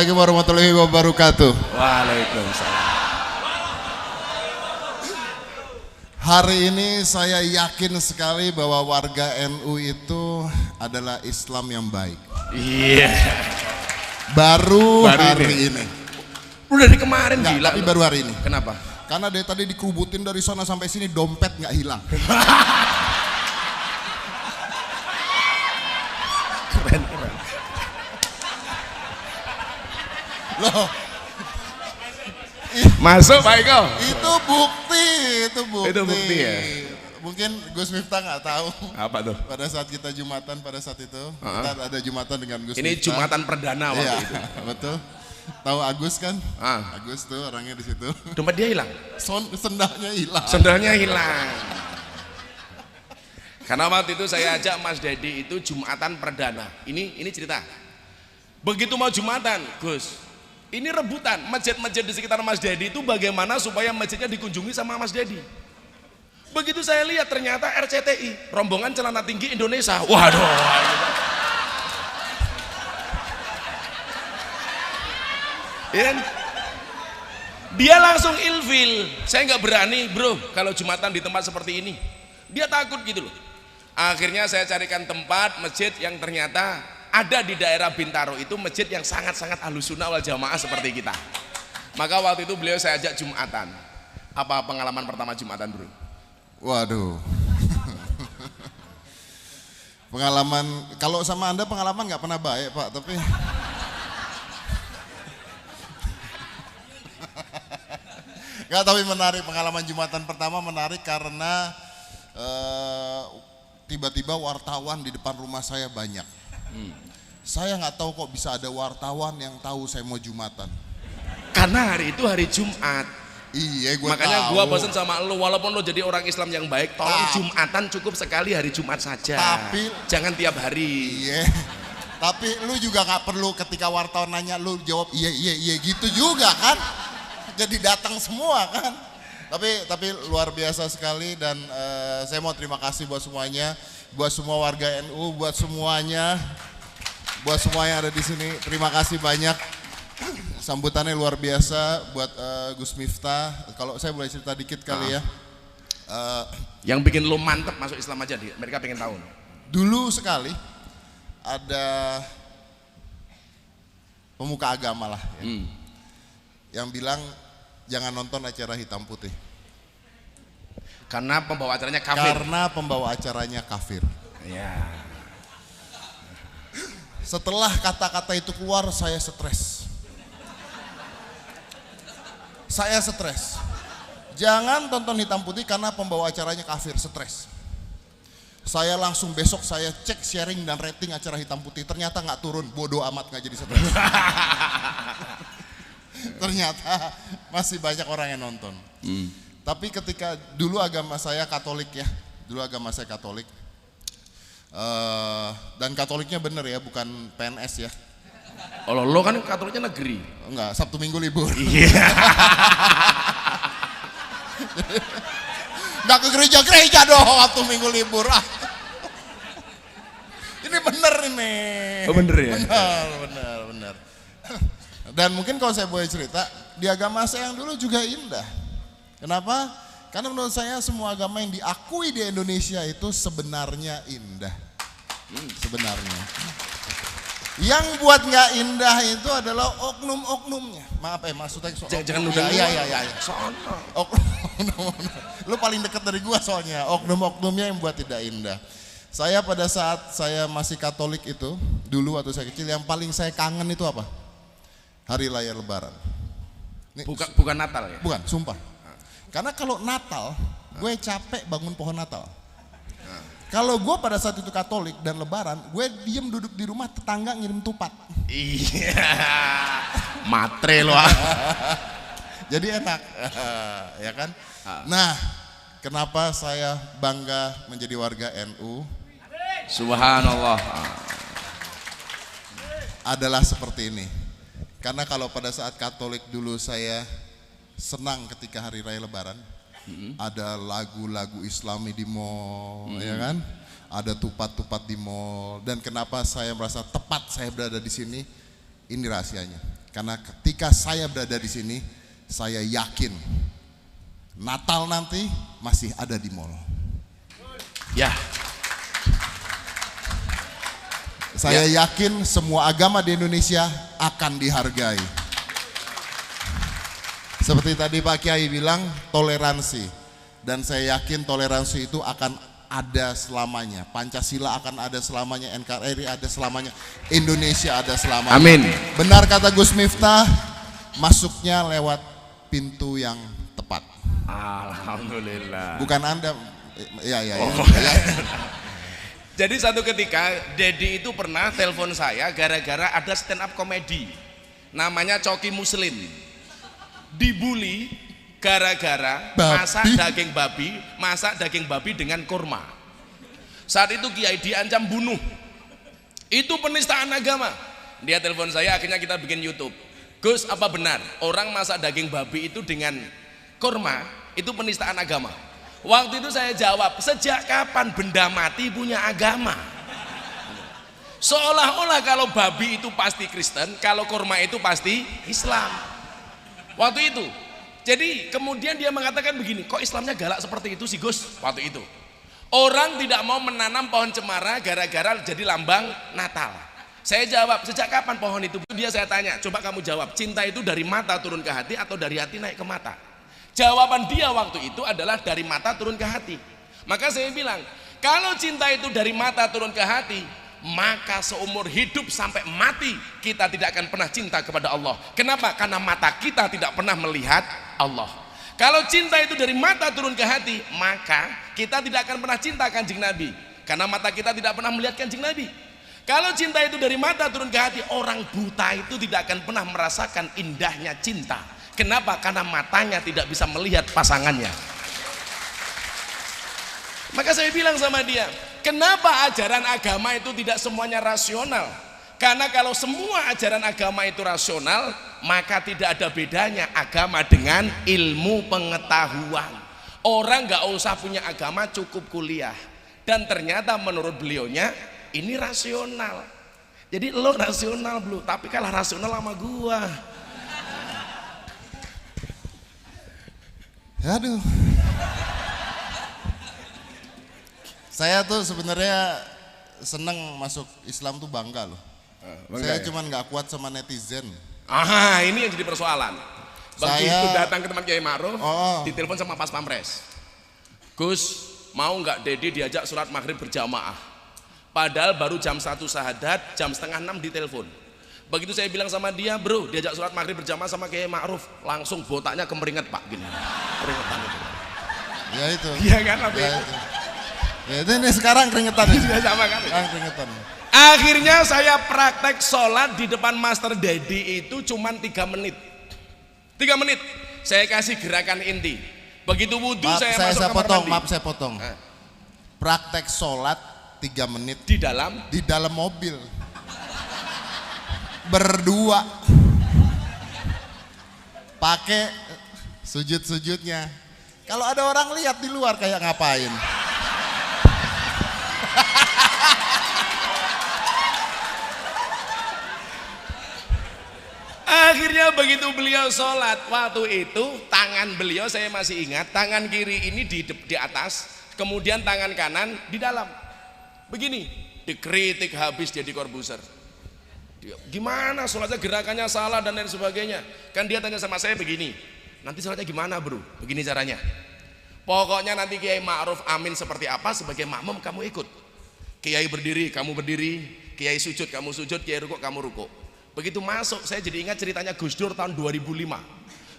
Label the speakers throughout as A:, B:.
A: Assalamualaikum warahmatullahi wabarakatuh.
B: Waalaikumsalam.
A: Hari ini saya yakin sekali bahwa warga NU itu adalah Islam yang baik.
B: Iya.
A: Baru hari ini.
B: Udah dari kemarin
A: Enggak,
B: gila.
A: tapi baru hari ini.
B: Kenapa?
A: Karena dari tadi dikerubutin dari sana sampai sini, dompet nggak hilang.
B: Keren.
A: Loh,
B: Masuk Pak Eko.
A: itu bukti.
B: Itu bukti ya?
A: Mungkin Gus Miftah nggak tahu.
B: Apa tuh?
A: Pada saat kita Jumatan pada saat itu, kita ada Jumatan dengan Gus
B: Ini
A: Miftah.
B: Jumatan perdana waktu
A: Iya,
B: itu.
A: betul. Tahu Agus kan?
B: Ah.
A: Agus tuh orangnya di situ.
B: Dompet dia hilang.
A: Sendalnya hilang.
B: Sendalnya hilang. Karena waktu itu saya ajak Mas Dedi itu Jumatan perdana. Ini cerita. Begitu mau Jumatan, Gus. Ini rebutan masjid-masjid di sekitar Mas Dedi itu bagaimana supaya masjidnya dikunjungi sama Mas Dedi. Begitu saya lihat ternyata RCTI, rombongan celana tinggi Indonesia. Waduh. Ya, dia langsung ilfil. Saya nggak berani, bro, kalau Jumatan di tempat seperti ini. Dia takut gitu loh. Akhirnya saya carikan tempat masjid yang ternyata ada di daerah Bintaro, itu masjid yang sangat-sangat Ahlussunnah wal Jamaah seperti kita. Maka waktu itu beliau saya ajak Jumatan. Apa pengalaman pertama Jumatan, bro?
A: Waduh. Pengalaman, kalau sama Anda pengalaman nggak pernah baik Pak, tapi nggak, tapi menarik. Pengalaman Jumatan pertama menarik karena tiba-tiba wartawan di depan rumah saya banyak. Saya nggak tahu kok bisa ada wartawan yang tahu saya mau Jumatan.
B: Karena hari itu hari Jumat.
A: Iya,
B: Makanya
A: tahu.
B: gua bosan sama lu, walaupun lu jadi orang Islam yang baik, tolong Jumatan cukup sekali hari Jumat saja.
A: Tapi
B: jangan tiap hari.
A: Iya. Tapi lu juga nggak perlu ketika wartawan nanya lu jawab iya gitu juga kan. Jadi datang semua kan. Tapi luar biasa sekali dan saya mau terima kasih buat semuanya, buat semua warga NU, buat semuanya yang ada di sini. Terima kasih banyak. Sambutannya luar biasa buat Gus Miftah. Kalau saya boleh cerita dikit kali ya.
B: Yang bikin lu mantep masuk Islam aja, mereka pengen tahu.
A: Dulu sekali ada pemuka agama lah ya, yang bilang jangan nonton acara hitam putih.
B: Karena pembawa acaranya kafir.
A: Karena pembawa acaranya kafir.
B: Ya.
A: Setelah kata-kata itu keluar, saya stres. Jangan tonton hitam putih karena pembawa acaranya kafir, stres. Saya langsung besok saya cek sharing dan rating acara hitam putih, ternyata nggak turun, bodoh amat, nggak jadi stres. Ternyata masih banyak orang yang nonton. Tapi ketika dulu agama saya Katolik ya, dan Katoliknya bener ya, bukan PNS ya.
B: Oh, lo kan Katoliknya negeri.
A: Enggak, Sabtu Minggu libur.
B: Iya.
A: Nggak ke gereja dong Sabtu Minggu libur. Ini bener ini.
B: Oh, bener ya?
A: Bener. Dan mungkin kalau saya boleh cerita, di agama saya yang dulu juga indah. Kenapa? Karena menurut saya semua agama yang diakui di Indonesia itu sebenarnya indah. Sebenarnya. Yang buat nggak indah itu adalah oknum-oknumnya. Maaf maksudnya
B: jangan udah.
A: Iya. Soalnya oknum. Lu paling dekat dari gua soalnya. Oknum-oknumnya yang buat tidak indah. Saya pada saat saya masih Katolik itu, dulu waktu saya kecil, yang paling saya kangen itu apa? Hari Raya Lebaran. Ini,
B: bukan Natal ya?
A: Bukan, sumpah. Karena kalau Natal, gue capek bangun pohon Natal. Kalau gue pada saat itu Katolik dan Lebaran, gue diem duduk di rumah, tetangga ngirim tupat.
B: Iya, matre loh.
A: Jadi enak, ya kan? Nah, kenapa saya bangga menjadi warga NU?
B: Subhanallah.
A: Adalah seperti ini. Karena kalau pada saat Katolik dulu saya senang ketika hari raya Lebaran, ada lagu-lagu Islami di mall, ya kan? Ada tupat-tupat di mall. Dan kenapa saya merasa tepat saya berada di sini? Ini rahasianya. Karena ketika saya berada di sini, saya yakin Natal nanti masih ada di mall.
B: Ya.
A: Saya yakin semua agama di Indonesia akan dihargai. Seperti tadi Pak Kiai bilang, toleransi. Dan saya yakin toleransi itu akan ada selamanya. Pancasila akan ada selamanya, NKRI ada selamanya, Indonesia ada selamanya.
B: Amin.
A: Benar kata Gus Miftah, masuknya lewat pintu yang tepat.
B: Alhamdulillah.
A: Bukan Anda, ya.
B: Jadi satu ketika Dedi itu pernah telepon saya gara-gara ada stand up komedi namanya Coki Muslim. Dibully gara-gara masak daging babi dengan kurma. Saat itu Kiai diancam bunuh. Itu penistaan agama. Dia telepon saya, akhirnya kita bikin YouTube. Gus, apa benar orang masak daging babi itu dengan kurma itu penistaan agama? Waktu itu saya jawab, sejak kapan benda mati punya agama? Seolah-olah kalau babi itu pasti Kristen, kalau kurma itu pasti Islam. Waktu itu. Jadi kemudian dia mengatakan begini, kok Islamnya galak seperti itu sih Gus? Waktu itu orang tidak mau menanam pohon cemara gara-gara jadi lambang Natal. Saya jawab, sejak kapan pohon itu? Dia saya tanya, coba kamu jawab, cinta itu dari mata turun ke hati atau dari hati naik ke mata? Jawaban dia waktu itu adalah dari mata turun ke hati. Maka saya bilang, kalau cinta itu dari mata turun ke hati, maka seumur hidup sampai mati kita tidak akan pernah cinta kepada Allah. Kenapa? Karena mata kita tidak pernah melihat Allah. Kalau cinta itu dari mata turun ke hati, maka kita tidak akan pernah cinta Kanjeng Nabi, karena mata kita tidak pernah melihat Kanjeng Nabi. Kalau cinta itu dari mata turun ke hati, orang buta itu tidak akan pernah merasakan indahnya cinta. Kenapa? Karena matanya tidak bisa melihat pasangannya. Maka saya bilang sama dia, kenapa ajaran agama itu tidak semuanya rasional? Karena kalau semua ajaran agama itu rasional, maka tidak ada bedanya agama dengan ilmu pengetahuan. Orang nggak usah punya agama, cukup kuliah. Dan ternyata menurut beliaunya ini rasional. Jadi lo rasional belum, tapi kalah rasional sama gua.
A: Aduh. Saya tuh sebenarnya seneng masuk Islam tuh bangga loh. Saya cuman nggak kuat sama netizen.
B: Ini yang jadi persoalan. Begitu datang ke tempat Kiai Ma'ruf, ditelepon sama Pas Pampres. Gus, mau nggak Dedi diajak sholat maghrib berjamaah? Padahal baru jam 1 sahadat, jam setengah 6 ditelepon. Begitu saya bilang sama dia, bro, diajak sholat maghrib berjamaah sama Kiai Ma'ruf, langsung botaknya kemeringet Pak, gini. Keringetan itu.
A: Ya itu.
B: Iya kan, apa
A: ya itu? Ya itu ini sekarang keringetan.
B: Sudah sama kan?
A: Sekarang keringetan.
B: Akhirnya saya praktek sholat di depan Master Dedi itu cuman 3 menit. 3 menit. Saya kasih gerakan inti. Begitu wudhu saya masuk kamar mandi.
A: Maaf saya potong. Praktek sholat 3 menit
B: di dalam
A: mobil. Berdua. Pakai sujud-sujudnya. Kalau ada orang lihat di luar kayak ngapain?
B: Akhirnya begitu beliau sholat, waktu itu tangan beliau saya masih ingat, tangan kiri ini di atas, kemudian tangan kanan di dalam. Begini, dikritik habis Deddy Corbuzier. Gimana sholatnya, gerakannya salah dan lain sebagainya. Kan dia tanya sama saya begini, nanti sholatnya gimana bro? Begini caranya. Pokoknya nanti Kiai Ma'ruf amin seperti apa, sebagai makmum kamu ikut. Kiai berdiri, kamu berdiri. Kiai sujud, kamu sujud. Kiai rukuk, kamu rukuk. Begitu masuk, saya jadi ingat ceritanya Gus Dur tahun 2005.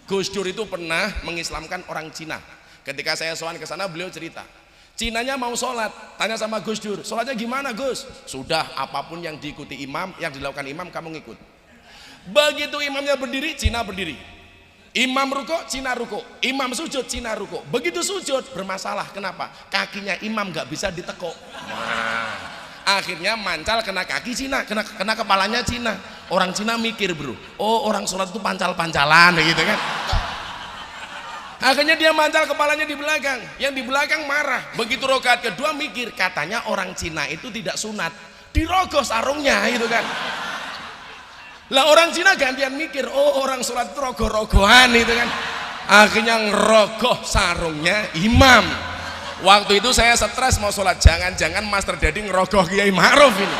B: Gus Dur itu pernah mengislamkan orang Cina. Ketika saya sowan ke sana, beliau cerita. Cinanya mau sholat, tanya sama Gus Dur, sholatnya gimana Gus? Sudah, apapun yang diikuti imam, yang dilakukan imam, kamu ngikut. Begitu imamnya berdiri, Cina berdiri. Imam rukuk, Cina rukuk. Imam sujud, Cina rukuk. Begitu sujud, bermasalah. Kenapa? Kakinya imam gak bisa ditekuk. Akhirnya mancal kena kaki Cina, kena kepalanya Cina. Orang Cina mikir bro, oh orang sholat itu pancal-pancalan gitu kan. Akhirnya dia mancal kepalanya di belakang, yang di belakang marah. Begitu rakaat kedua mikir, katanya orang Cina itu tidak sunat, dirogos sarungnya gitu kan. Lah orang Cina gantian mikir, oh orang sholat itu rogoh-rogohan itu kan. Akhirnya ngerogoh sarungnya imam. Waktu itu saya stres mau sholat, jangan-jangan Master Dedi ngerogoh Kiai Ma'ruf ini.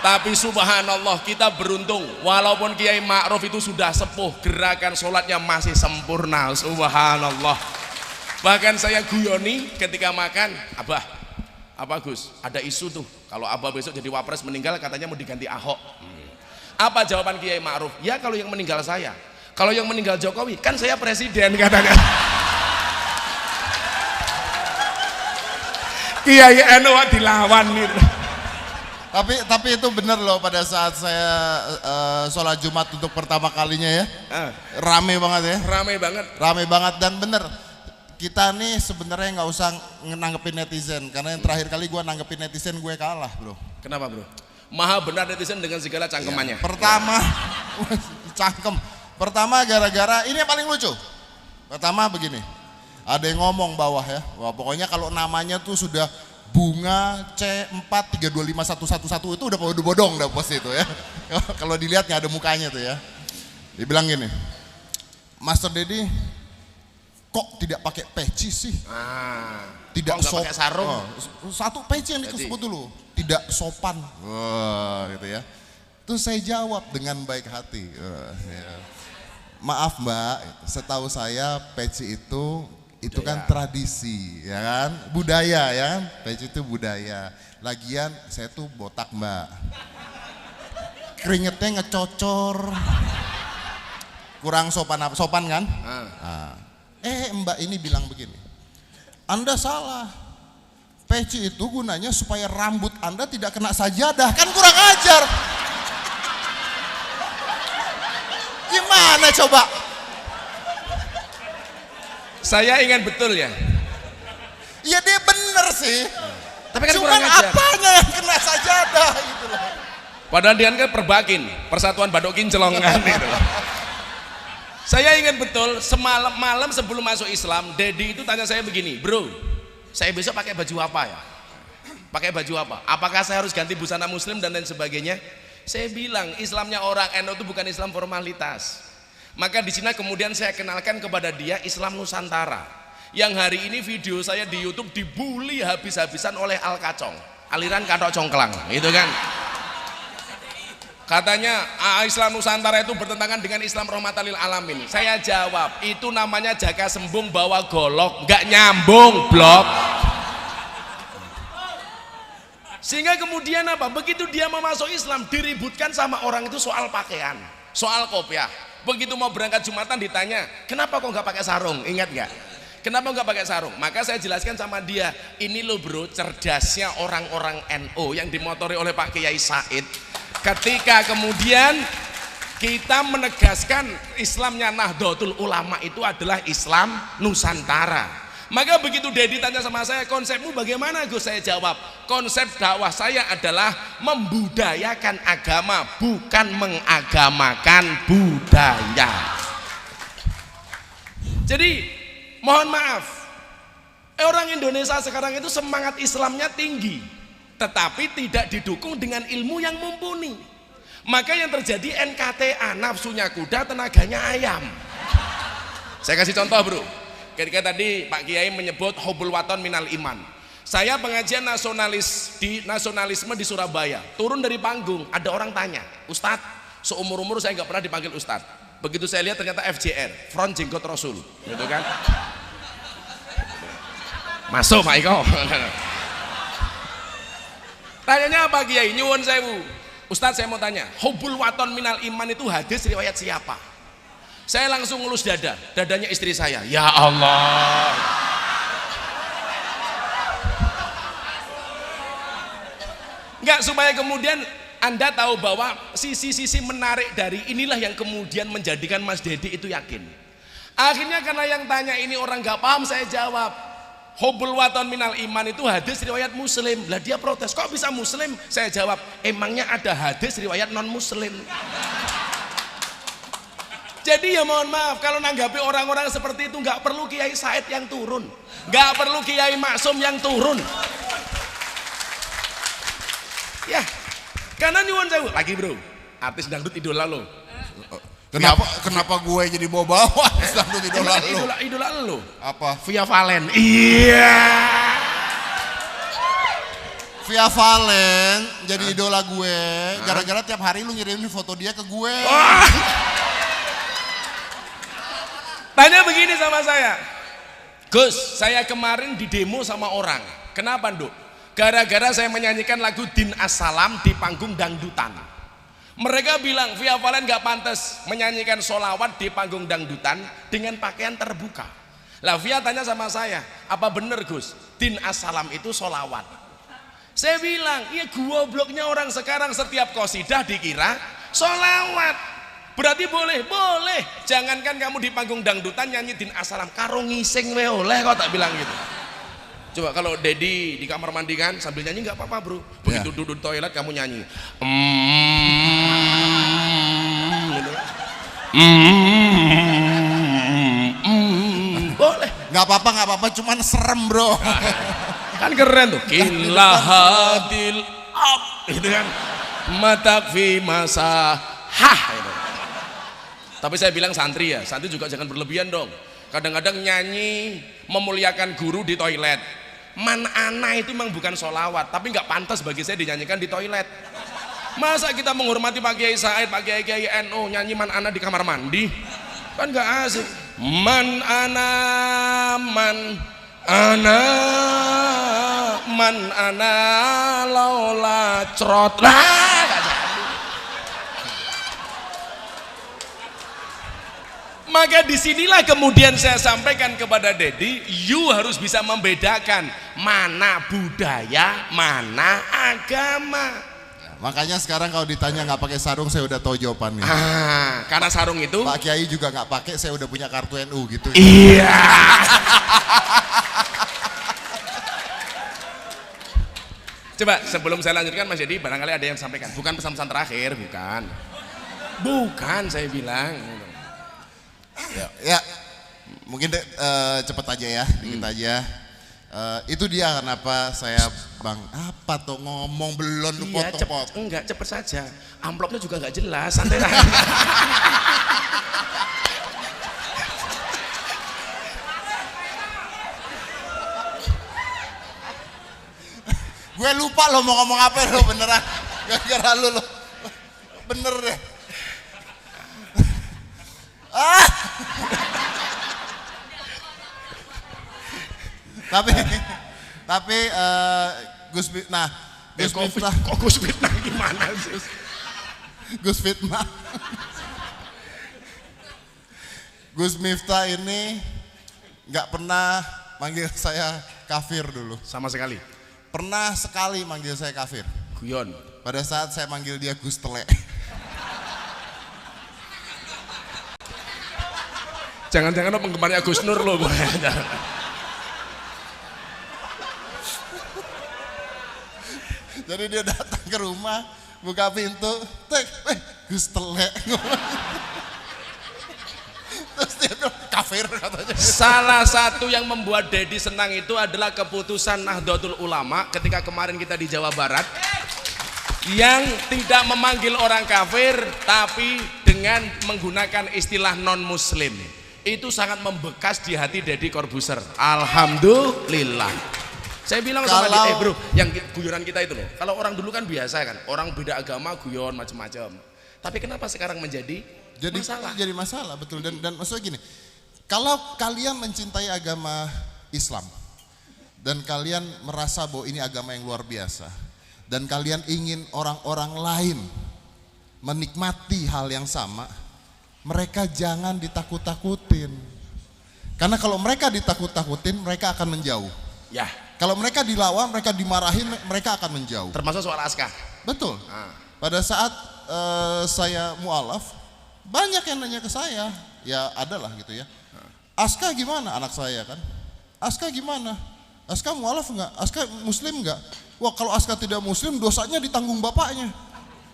B: Tapi subhanallah kita beruntung, walaupun Kiai Ma'ruf itu sudah sepuh, gerakan sholatnya masih sempurna, subhanallah. Bahkan saya guyoni ketika makan, Abah, apa Gus, ada isu tuh kalau Abah besok jadi wapres meninggal katanya mau diganti Ahok. Apa jawaban Kiai Ma'ruf? Ya kalau yang meninggal saya, kalau yang meninggal Jokowi kan saya presiden katanya. Kiai NU dilawan gitu.
A: Tapi itu bener loh, pada saat saya sholat Jumat untuk pertama kalinya ya, rame banget ya. Rame banget dan bener. Kita nih sebenarnya nggak usah nanggepin netizen, karena yang terakhir kali gue nanggepin netizen gue kalah bro.
B: Kenapa bro? Maha benar netizen dengan segala cangkemannya.
A: Ya, pertama, cangkem. Pertama gara-gara ini yang paling lucu. Pertama begini, ada yang ngomong bawah ya, wah pokoknya kalau namanya tuh sudah Bunga C4325111 itu udah bodong dah pos itu ya. Kalau dilihat nggak ada mukanya tuh ya. Dibilang gini, Master Dedi kok tidak pakai peci sih? Tidak sopan. Pakai sarung. Satu peci yang disebut dulu, tidak sopan. Wah, gitu ya. Terus saya jawab dengan baik hati. Ya. Maaf Mbak, setahu saya peci itu kan tradisi, ya kan? Budaya ya kan? Peci itu budaya. Lagian saya tuh botak Mbak. Keringetnya ngecocor. Kurang sopan kan? Mbak ini bilang begini. Anda salah. Peci itu gunanya supaya rambut Anda tidak kena sajadah. Kan kurang ajar. Gimana coba?
B: Saya ingat betul ya.
A: Iya dia bener sih.
B: Tapi kan
A: cuman
B: kurang ajar.
A: Apanya yang kena sajadah gitu loh.
B: Padahal dia kan Perbakin, Persatuan Badok Kincelongan gitu loh. Saya ingat betul malam sebelum masuk Islam, Dedi itu tanya saya begini, bro, saya besok pakai baju apa ya? Pakai baju apa? Apakah saya harus ganti busana muslim dan lain sebagainya? Saya bilang Islamnya orang NU itu bukan Islam formalitas. Maka di sini kemudian saya kenalkan kepada dia Islam Nusantara. Yang hari ini video saya di YouTube dibully habis-habisan oleh Al Kacong, aliran Katok Congklang, itu kan. Katanya Islam Nusantara itu bertentangan dengan Islam rahmatan lil alamin. Saya jawab, itu namanya jaga sembung bawa golok, nggak nyambung blok. Sehingga kemudian apa? Begitu dia mau masuk Islam diributkan sama orang itu soal pakaian, soal kopiah. Begitu mau berangkat Jumatan ditanya, kenapa kok nggak pakai sarung? Ingat nggak? Kenapa nggak pakai sarung? Maka saya jelaskan sama dia, ini loh bro, cerdasnya orang-orang NU yang dimotori oleh Pak Kiai Said. Ketika kemudian kita menegaskan Islamnya Nahdlatul Ulama itu adalah Islam Nusantara. Maka begitu Dedi tanya sama saya, konsepmu bagaimana Gus? Saya jawab, konsep dakwah saya adalah membudayakan agama, bukan mengagamakan budaya. Jadi mohon maaf, orang Indonesia sekarang itu semangat Islamnya tinggi, tetapi tidak didukung dengan ilmu yang mumpuni. Maka yang terjadi NKTA, nafsunya kuda, tenaganya ayam. Saya kasih contoh bro. Ketika tadi Pak Kiai menyebut hubul waton minal iman, saya pengajian nasionalisme di Surabaya, turun dari panggung, ada orang tanya, Ustadz, seumur-umur saya nggak pernah dipanggil Ustadz. Begitu saya lihat ternyata FJR, Front Jenggot Rasul, gitu kan? Masuk Pak Iko. Tanyanya apa Kiai? Nyuwun sewu. Ustadz saya mau tanya, hubul waton minal iman itu hadis riwayat siapa? Saya langsung ngelus dadanya istri saya. Ya Allah. Enggak, supaya kemudian Anda tahu bahwa sisi-sisi menarik dari inilah yang kemudian menjadikan Mas Dedi itu yakin. Akhirnya karena yang tanya ini orang nggak paham, saya jawab, hubul waton minal iman itu hadis riwayat Muslim. Lah dia protes, kok bisa Muslim? Saya jawab, emangnya ada hadis riwayat non Muslim? Jadi ya mohon maaf, kalau nanggapi orang-orang seperti itu nggak perlu Kiai Said yang turun, nggak perlu Kiai Maksum yang turun. Ya, karena nyuwun sewu lagi bro, artis dangdut idola lo.
A: Kenapa gue jadi bawa-bawa dangdut idola lu?
B: Idola lo.
A: Apa?
B: Via Valen. Iya.
A: Via Valen jadi idola gue gara-gara tiap hari lu ngirimin foto dia ke gue.
B: Tanya begini sama saya, Gus, saya kemarin di demo sama orang. Kenapa, Nduk? Gara-gara saya menyanyikan lagu Din As-Salam di panggung dangdutan. Mereka bilang Via Valen gak pantas menyanyikan solawat di panggung dangdutan dengan pakaian terbuka. Lah Via tanya sama saya, apa bener Gus, Din As-Salam itu solawat? Saya bilang, iya gobloknya orang sekarang setiap qasidah dikira solawat. Berarti boleh, boleh. Jangankan kamu di panggung dangdutan nyanyi Din As-Salam, karo ngising we oleh kok, tak bilang gitu. Coba kalau Dedi di kamar mandi kan sambil nyanyi nggak apa-apa bro. Begitu duduk di toilet kamu nyanyi. Gitu. Boleh.
A: Nggak apa-apa, cuman serem bro.
B: Kan keren tuh. Kilahadil ab, itu kan. Matakfi masa hah. Gitu. Tapi saya bilang santri ya, santri juga jangan berlebihan dong. Kadang-kadang nyanyi memuliakan guru di toilet. Man ana itu memang bukan solawat, tapi nggak pantas bagi saya dinyanyikan di toilet. Masa kita menghormati Pak Kiai Said, Pak Kiai NU nyanyi man ana di kamar mandi? Kan nggak asik. Man ana laula crot lah. Maka disinilah kemudian saya sampaikan kepada Dedi, you harus bisa membedakan mana budaya, mana agama.
A: Makanya sekarang kalau ditanya nggak pakai sarung, saya udah tahu jawabannya.
B: Karena sarung itu
A: Pak Kiai juga nggak pakai, saya udah punya kartu NU gitu.
B: Iya. Coba sebelum saya lanjutkan Mas Dedi, barangkali ada yang sampaikan. Bukan pesan-pesan terakhir, bukan. Bukan saya bilang.
A: Ya, mungkin cepet aja ya, dikit aja. Itu dia kenapa saya bang apa tuh ngomong belum lu potong-potong.
B: Enggak, cepet saja. Amplopnya juga nggak jelas, santai aja.
A: Gue lupa lo mau ngomong apa lo beneran. Gara-gara lo bener deh. Tapi Gus Fitnah,
B: Kok Gus Fitnah gimana sih?
A: Gus Fitnah, Gus Miftah ini nggak pernah manggil saya kafir dulu.
B: Sama sekali.
A: Pernah sekali manggil saya kafir.
B: Guyon.
A: Pada saat saya manggil dia Gus Tele.
B: Jangan-jangan lo penggemarnya Gus Nur lo.
A: Jadi dia datang ke rumah, buka pintu, Gus Tele. Terus dia bilang kafir katanya.
B: Salah satu yang membuat Dedi senang itu adalah keputusan Nahdlatul Ulama ketika kemarin kita di Jawa Barat yang tidak memanggil orang kafir tapi dengan menggunakan istilah non muslim. Itu sangat membekas di hati Deddy Corbuzier. Alhamdulillah. Saya bilang sama dia, bro, yang guyonan kita itu loh. Kalau orang dulu kan biasa kan, orang beda agama guyon macam-macam. Tapi kenapa sekarang menjadi masalah?
A: Jadi masalah, betul. Dan maksudnya gini, kalau kalian mencintai agama Islam dan kalian merasa bahwa ini agama yang luar biasa dan kalian ingin orang-orang lain menikmati hal yang sama, mereka jangan ditakut-takutin. Karena kalau mereka ditakut-takutin, mereka akan menjauh.
B: Ya.
A: Kalau mereka dilawan, mereka dimarahin, mereka akan menjauh.
B: Termasuk soal Aska.
A: Betul. Pada saat saya mualaf, banyak yang nanya ke saya. Ya adalah gitu ya. Aska gimana anak saya kan? Aska gimana? Aska mualaf enggak? Aska muslim enggak? Wah kalau Aska tidak muslim, dosanya ditanggung bapaknya.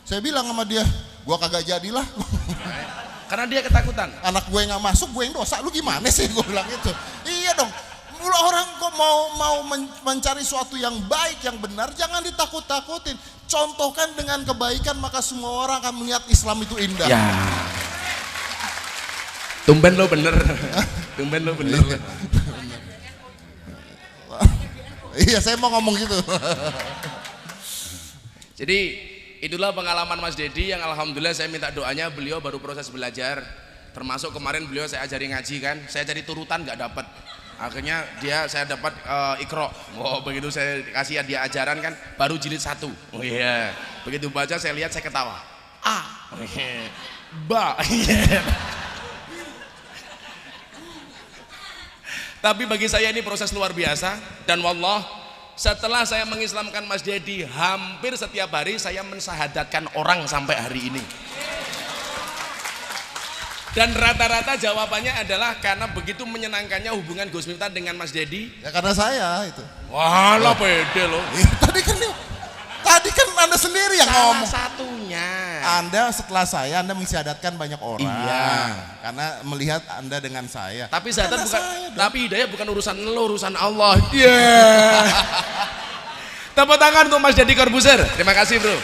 A: Saya bilang sama dia, gua kagak jadilah.
B: Karena dia ketakutan.
A: Anak gue nggak masuk, gue yang dosa. Lu gimana sih? Gue bilang itu. Iya dong. Mula orang kok mau mencari suatu yang baik, yang benar, jangan ditakut-takutin. contohkan dengan kebaikan maka semua orang akan melihat Islam itu indah.
B: Ya. Tumben lo bener. Tumben lo bener.
A: Iya, saya mau ngomong gitu.
B: Jadi itulah pengalaman Mas Dedi yang alhamdulillah saya minta doanya, beliau baru proses belajar. Termasuk kemarin beliau saya ajari ngaji kan, saya cari turutan nggak dapat. Akhirnya saya dapat Iqra. Oh, begitu saya kasih dia ajaran kan, baru jilid 1. Oh iya. Begitu baca saya lihat saya ketawa. A. Ba. Tapi bagi saya ini proses luar biasa, dan wallah setelah saya mengislamkan Mas Dedi, hampir setiap hari saya mensahadatkan orang sampai hari ini. Dan rata-rata jawabannya adalah karena begitu menyenangkannya hubungan Gus Miftah dengan Mas Dedi.
A: Ya karena saya itu.
B: Walah pede loh.
A: Tadi kan Anda sendiri yang
B: Salah
A: ngomong.
B: satunya.
A: Anda setelah saya Anda mensyahadatkan banyak orang.
B: Iya.
A: Karena melihat Anda dengan saya.
B: Tapi syahadat
A: Karena
B: bukan,
A: saya dong.
B: tapi hidayah bukan urusan lo, urusan Allah. Iya. Tepuk tangan untuk Mas Dedi Corbuzier. Terima kasih bro.